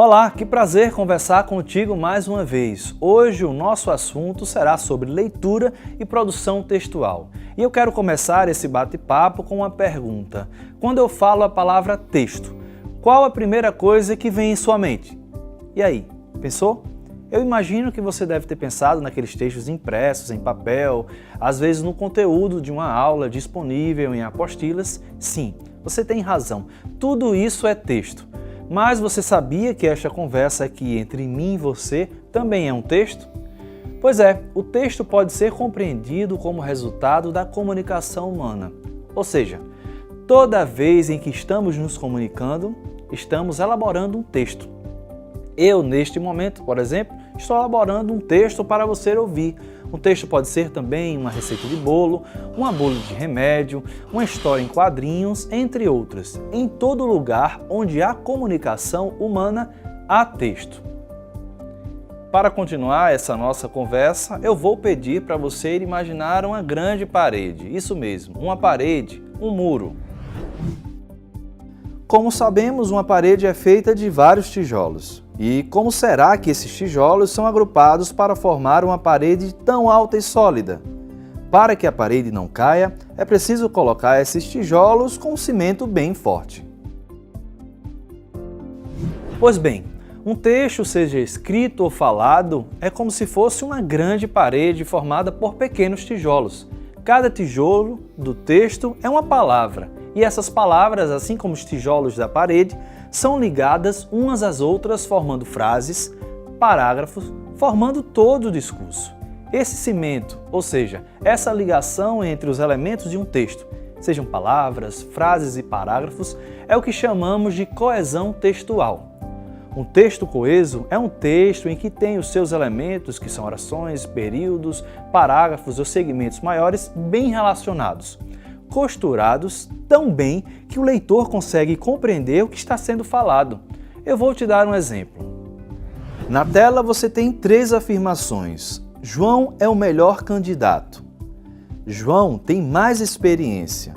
Olá, que prazer conversar contigo mais uma vez. Hoje o nosso assunto será sobre leitura e produção textual. E eu quero começar esse bate-papo com uma pergunta. Quando eu falo a palavra texto, qual a primeira coisa que vem em sua mente? E aí, pensou? Eu imagino que você deve ter pensado naqueles textos impressos em papel, às vezes no conteúdo de uma aula disponível em apostilas. Sim, você tem razão, tudo isso é texto. Mas você sabia que esta conversa aqui entre mim e você também é um texto? Pois é, o texto pode ser compreendido como resultado da comunicação humana. Ou seja, toda vez em que estamos nos comunicando, estamos elaborando um texto. Eu, neste momento, por exemplo, estou elaborando um texto para você ouvir. Um texto pode ser também uma receita de bolo, uma bula de remédio, uma história em quadrinhos, entre outras. Em todo lugar onde há comunicação humana, há texto. Para continuar essa nossa conversa, eu vou pedir para você imaginar uma grande parede. Isso mesmo, uma parede, um muro. Como sabemos, uma parede é feita de vários tijolos. E como será que esses tijolos são agrupados para formar uma parede tão alta e sólida? Para que a parede não caia, é preciso colocar esses tijolos com um cimento bem forte. Pois bem, um texto, seja escrito ou falado, é como se fosse uma grande parede formada por pequenos tijolos. Cada tijolo do texto é uma palavra, e essas palavras, assim como os tijolos da parede, são ligadas umas às outras formando frases, parágrafos, formando todo o discurso. Esse cimento, ou seja, essa ligação entre os elementos de um texto, sejam palavras, frases e parágrafos, é o que chamamos de coesão textual. Um texto coeso é um texto em que tem os seus elementos, que são orações, períodos, parágrafos ou segmentos maiores, bem relacionados, costurados tão bem que o leitor consegue compreender o que está sendo falado. Eu vou te dar um exemplo. Na tela você tem 3 afirmações. João é o melhor candidato. João tem mais experiência.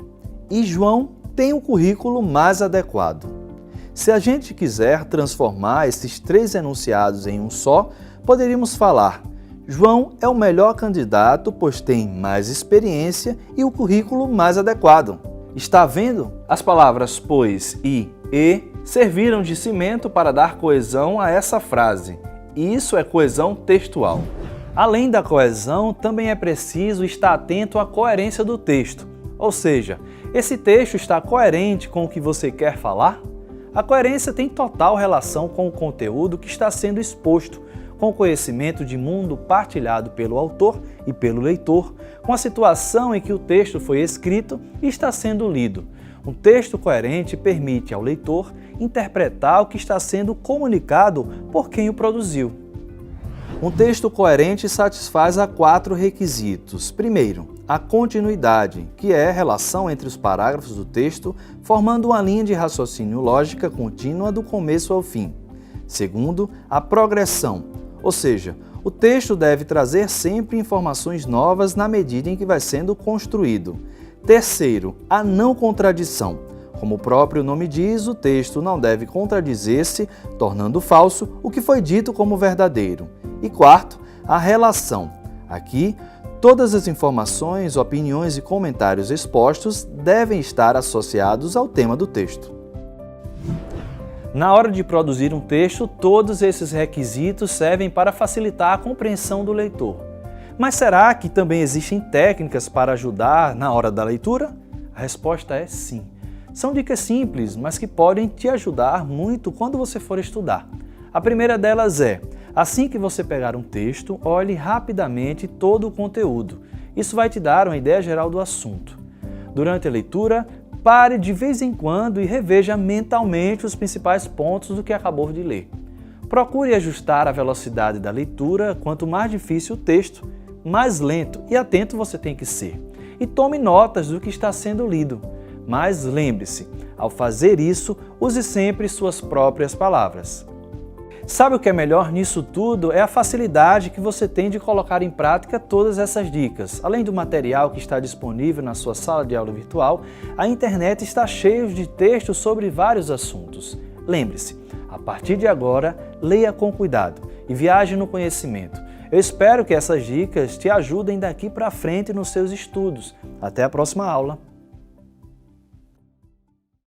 E João tem o currículo mais adequado. Se a gente quiser transformar esses 3 enunciados em um só, poderíamos falar: João é o melhor candidato, pois tem mais experiência e o currículo mais adequado. Está vendo? As palavras pois e serviram de cimento para dar coesão a essa frase. Isso é coesão textual. Além da coesão, também é preciso estar atento à coerência do texto. Ou seja, esse texto está coerente com o que você quer falar? A coerência tem total relação com o conteúdo que está sendo exposto, com o conhecimento de mundo partilhado pelo autor e pelo leitor, com a situação em que o texto foi escrito e está sendo lido. Um texto coerente permite ao leitor interpretar o que está sendo comunicado por quem o produziu. Um texto coerente satisfaz a 4 requisitos. Primeiro, a continuidade, que é a relação entre os parágrafos do texto, formando uma linha de raciocínio lógica contínua do começo ao fim. Segundo, a progressão, ou seja, o texto deve trazer sempre informações novas na medida em que vai sendo construído. Terceiro, a não contradição. Como o próprio nome diz, o texto não deve contradizer-se, tornando falso o que foi dito como verdadeiro. E quarto, a relação. Aqui, todas as informações, opiniões e comentários expostos devem estar associados ao tema do texto. Na hora de produzir um texto, todos esses requisitos servem para facilitar a compreensão do leitor. Mas será que também existem técnicas para ajudar na hora da leitura? A resposta é sim. São dicas simples, mas que podem te ajudar muito quando você for estudar. A primeira delas é: assim que você pegar um texto, olhe rapidamente todo o conteúdo. Isso vai te dar uma ideia geral do assunto. Durante a leitura, pare de vez em quando e reveja mentalmente os principais pontos do que acabou de ler. Procure ajustar a velocidade da leitura. Quanto mais difícil o texto, mais lento e atento você tem que ser. E tome notas do que está sendo lido. Mas lembre-se, ao fazer isso, use sempre suas próprias palavras. Sabe o que é melhor nisso tudo? É a facilidade que você tem de colocar em prática todas essas dicas. Além do material que está disponível na sua sala de aula virtual, a internet está cheia de textos sobre vários assuntos. Lembre-se, A partir de agora, leia com cuidado e viaje no conhecimento. Eu espero que essas dicas te ajudem daqui para frente nos seus estudos. Até a próxima aula!